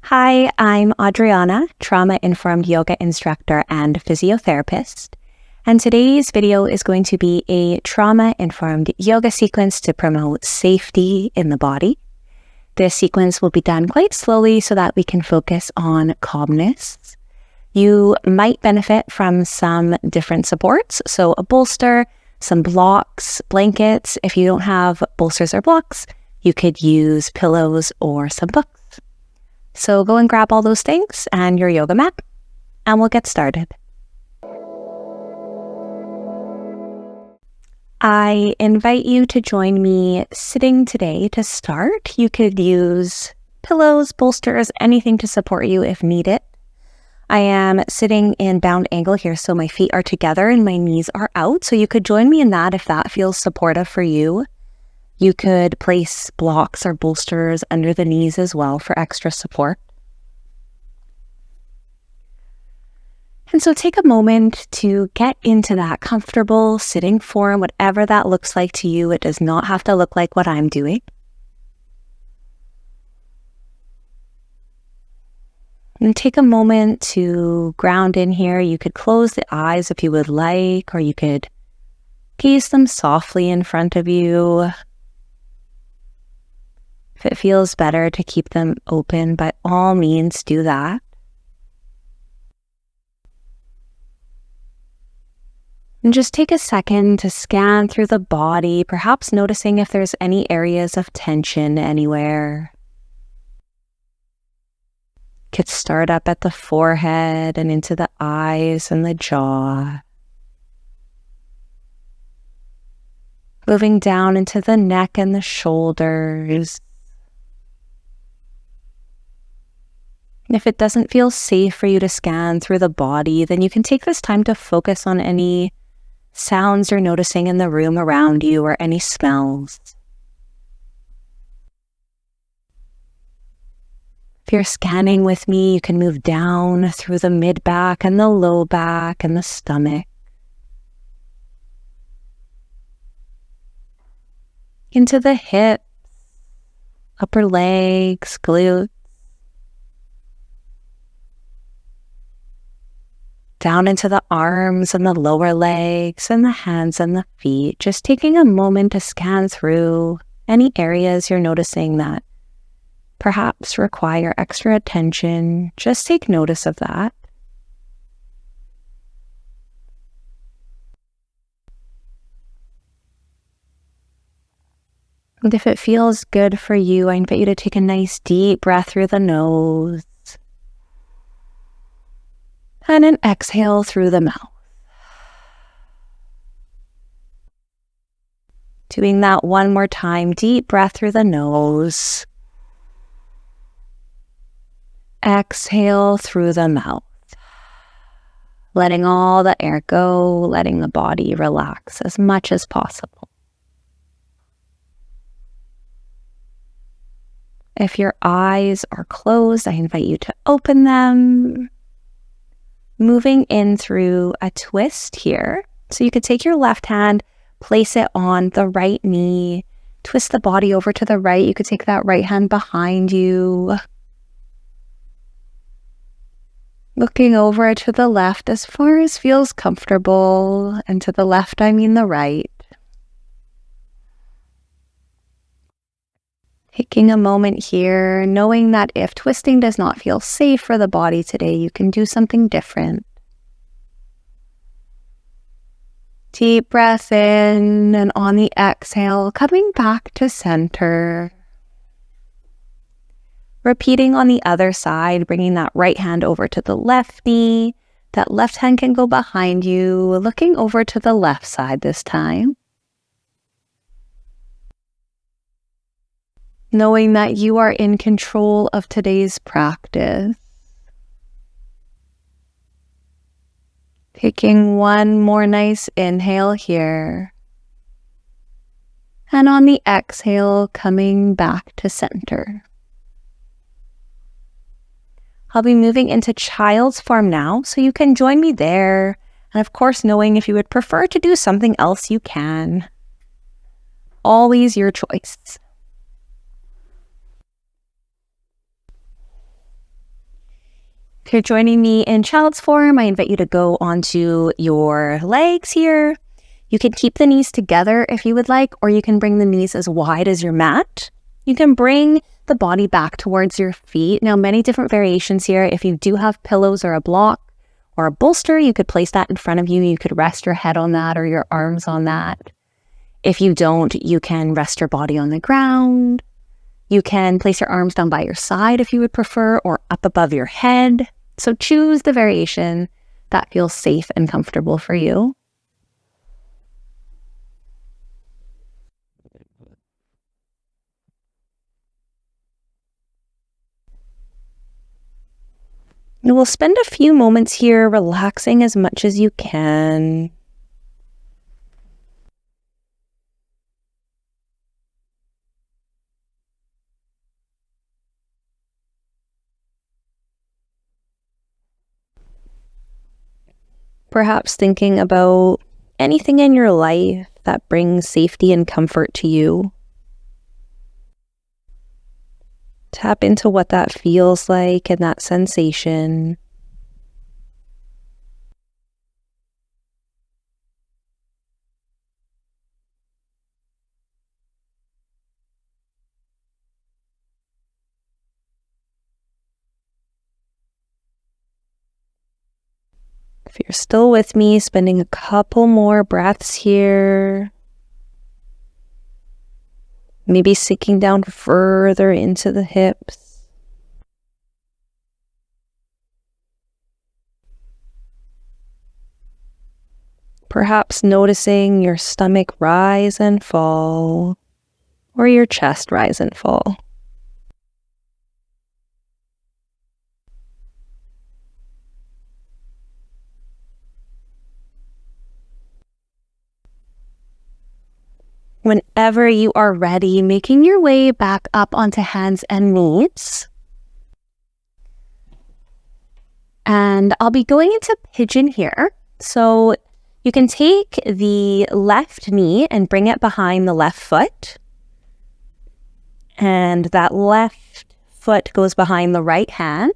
Hi, I'm Adriana, trauma-informed yoga instructor and physiotherapist. And today's video is going to be a trauma-informed yoga sequence to promote safety in the body. This sequence will be done quite slowly so that we can focus on calmness. You might benefit from some different supports, so a bolster, some blocks, blankets. If you don't have bolsters or blocks, you could use pillows or some books. So go and grab all those things and your yoga mat, and we'll get started. I invite you to join me sitting today to start. You could use pillows, bolsters, anything to support you if needed. I am sitting in bound angle here, so my feet are together and my knees are out. So you could join me in that if that feels supportive for you. You could place blocks or bolsters under the knees as well for extra support. And so take a moment to get into that comfortable sitting form, whatever that looks like to you. It does not have to look like what I'm doing. And take a moment to ground in here. You could close the eyes if you would like, or you could gaze them softly in front of you. If it feels better to keep them open, by all means do that. And just take a second to scan through the body, perhaps noticing if there's any areas of tension anywhere. Could start up at the forehead and into the eyes and the jaw. Moving down into the neck and the shoulders. And if it doesn't feel safe for you to scan through the body, then you can take this time to focus on any sounds you're noticing in the room around you or any smells. If you're scanning with me, you can move down through the mid-back and the low back and the stomach. Into the hips, upper legs, glutes. Down into the arms and the lower legs and the hands and the feet. Just taking a moment to scan through any areas you're noticing that perhaps require extra attention. Just take notice of that. And if it feels good for you, I invite you to take a nice deep breath through the nose. And an exhale through the mouth. Doing that one more time. Deep breath through the nose. Exhale through the mouth. Letting all the air go, letting the body relax as much as possible. If your eyes are closed, I invite you to open them. Moving in through a twist here. So you could take your left hand, place it on the right knee, twist the body over to the right. You could take that right hand behind you. Looking over to the left as far as feels comfortable, and to the left, I mean the right. Taking a moment here, knowing that if twisting does not feel safe for the body today, you can do something different. Deep breath in, and on the exhale, coming back to center. Repeating on the other side, bringing that right hand over to the left knee. That left hand can go behind you, looking over to the left side this time. Knowing that you are in control of today's practice. Taking one more nice inhale here. And on the exhale, coming back to center. I'll be moving into child's form now, so you can join me there. And of course, knowing if you would prefer to do something else, you can. Always your choice. If you're joining me in child's form, I invite you to go onto your legs here. You can keep the knees together if you would like, or you can bring the knees as wide as your mat. You can bring the body back towards your feet. Now, many different variations here. If you do have pillows or a block or a bolster, you could place that in front of you. You could rest your head on that or your arms on that. If you don't, you can rest your body on the ground. You can place your arms down by your side if you would prefer, or up above your head. So choose the variation that feels safe and comfortable for you. And we'll spend a few moments here relaxing as much as you can. Perhaps thinking about anything in your life that brings safety and comfort to you. Tap into what that feels like and that sensation. If you're still with me, spending a couple more breaths here. Maybe sinking down further into the hips. Perhaps noticing your stomach rise and fall, or your chest rise and fall. Whenever you are ready, making your way back up onto hands and knees. And I'll be going into pigeon here. So you can take the left knee and bring it behind the left foot. And that left foot goes behind the right hand.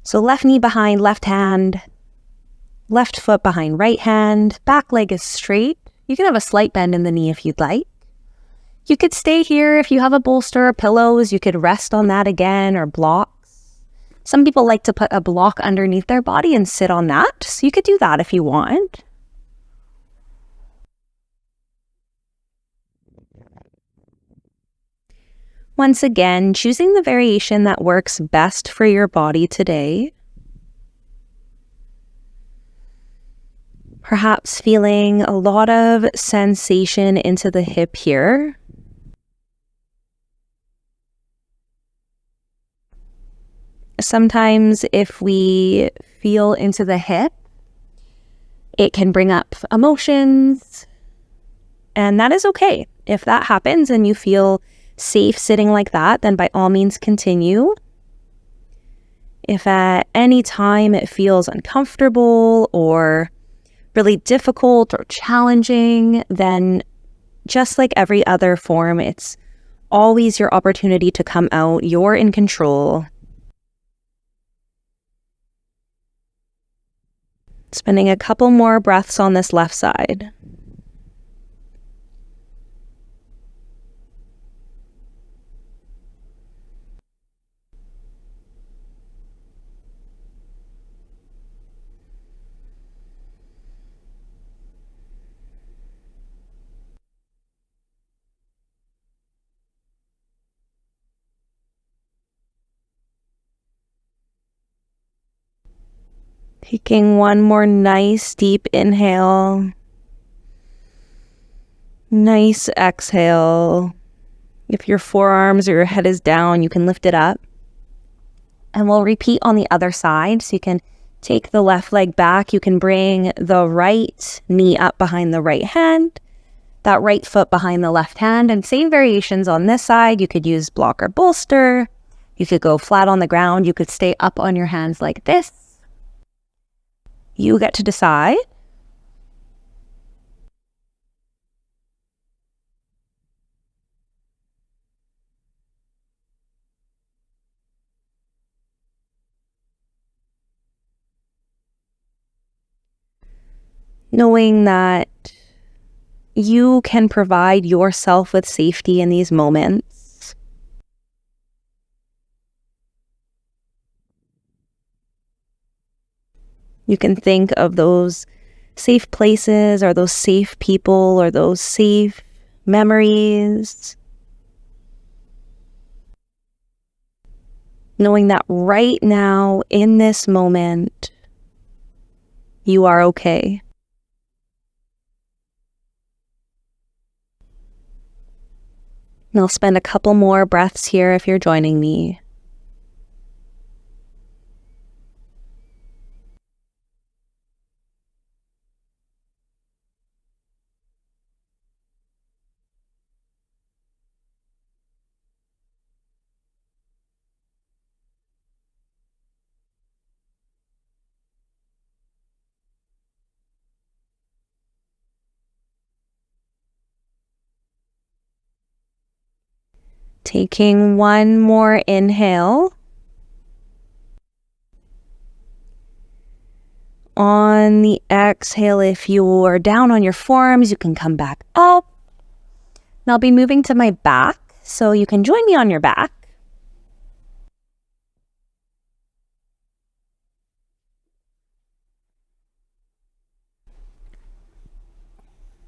So left knee behind left hand, left foot behind right hand, back leg is straight. You can have a slight bend in the knee if you'd like. You could stay here if you have a bolster or pillows. You could rest on that again, or blocks. Some people like to put a block underneath their body and sit on that. So you could do that if you want. Once again, choosing the variation that works best for your body today. Perhaps feeling a lot of sensation into the hip here. Sometimes if we feel into the hip, it can bring up emotions, and that is okay. If that happens and you feel safe sitting like that, then by all means continue. If at any time it feels uncomfortable or really difficult or challenging, then just like every other form, it's always your opportunity to come out. You're in control. Spending a couple more breaths on this left side. Taking one more nice deep inhale. Nice exhale. If your forearms or your head is down, you can lift it up. And we'll repeat on the other side. So you can take the left leg back. You can bring the right knee up behind the right hand, that right foot behind the left hand, and same variations on this side. You could use block or bolster. You could go flat on the ground. You could stay up on your hands like this. You get to decide. knowing that you can provide yourself with safety in these moments. You can think of those safe places or those safe people or those safe memories. Knowing that right now, in this moment, you are okay. And I'll spend a couple more breaths here if you're joining me. Taking one more inhale. On the exhale, if you're down on your forearms, you can come back up. And I'll be moving to my back, so you can join me on your back.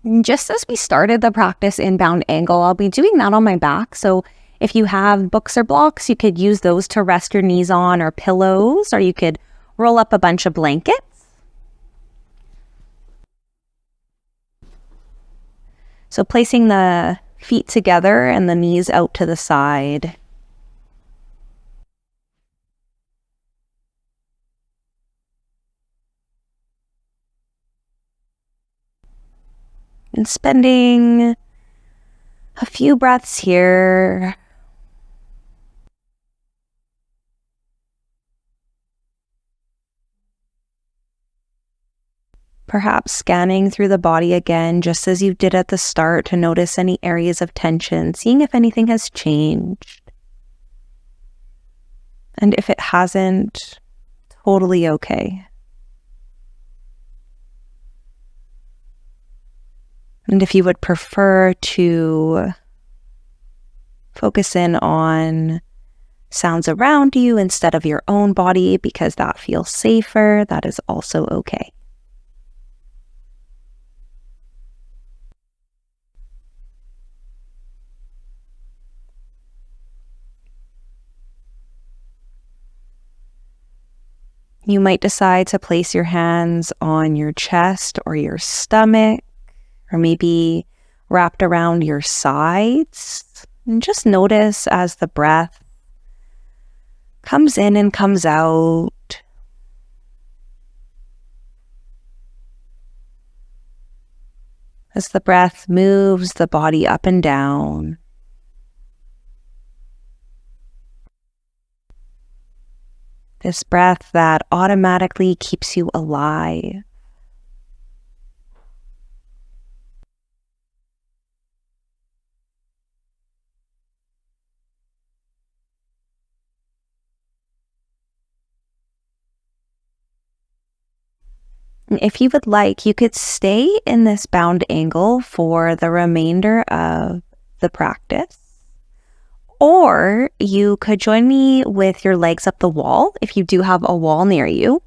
And just as we started the practice in bound angle, I'll be doing that on my back. So if you have books or blocks, you could use those to rest your knees on, or pillows, or you could roll up a bunch of blankets. So placing the feet together and the knees out to the side. And spending a few breaths here. Perhaps scanning through the body again, just as you did at the start, to notice any areas of tension, seeing if anything has changed. And if it hasn't, totally okay. And if you would prefer to focus in on sounds around you instead of your own body because that feels safer, that is also okay. You might decide to place your hands on your chest or your stomach, or maybe wrapped around your sides. And just notice as the breath comes in and comes out. As the breath moves the body up and down. This breath that automatically keeps you alive. And if you would like, you could stay in this bound angle for the remainder of the practice. Or you could join me with your legs up the wall if you do have a wall near you.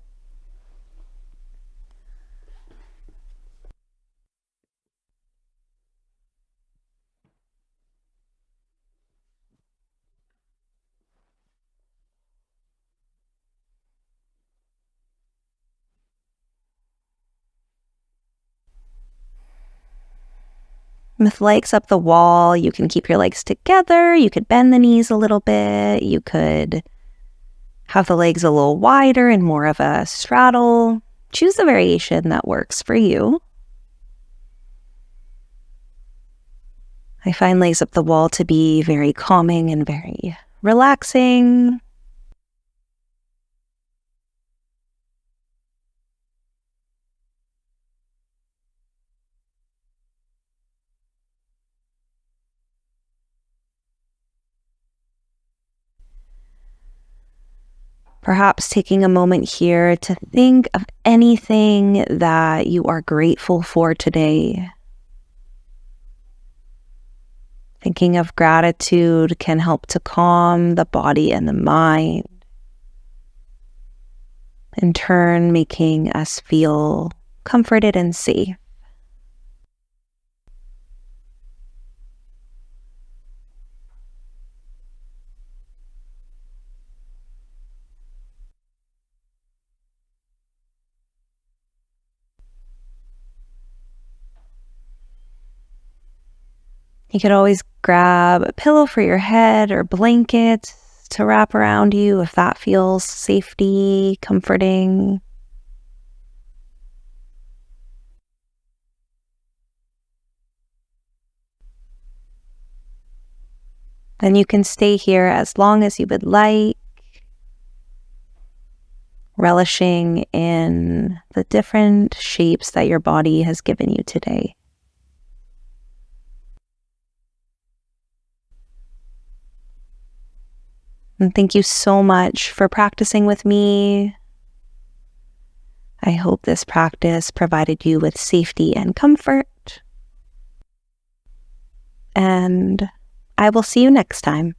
With legs up the wall, you can keep your legs together. You could bend the knees a little bit. You could have the legs a little wider and more of a straddle. Choose the variation that works for you. I find legs up the wall to be very calming and very relaxing. Perhaps taking a moment here to think of anything that you are grateful for today. Thinking of gratitude can help to calm the body and the mind, in turn making us feel comforted and safe. You could always grab a pillow for your head or blanket to wrap around you if that feels safety, comforting. Then you can stay here as long as you would like, relishing in the different shapes that your body has given you today. And thank you so much for practicing with me. I hope this practice provided you with safety and comfort. And I will see you next time.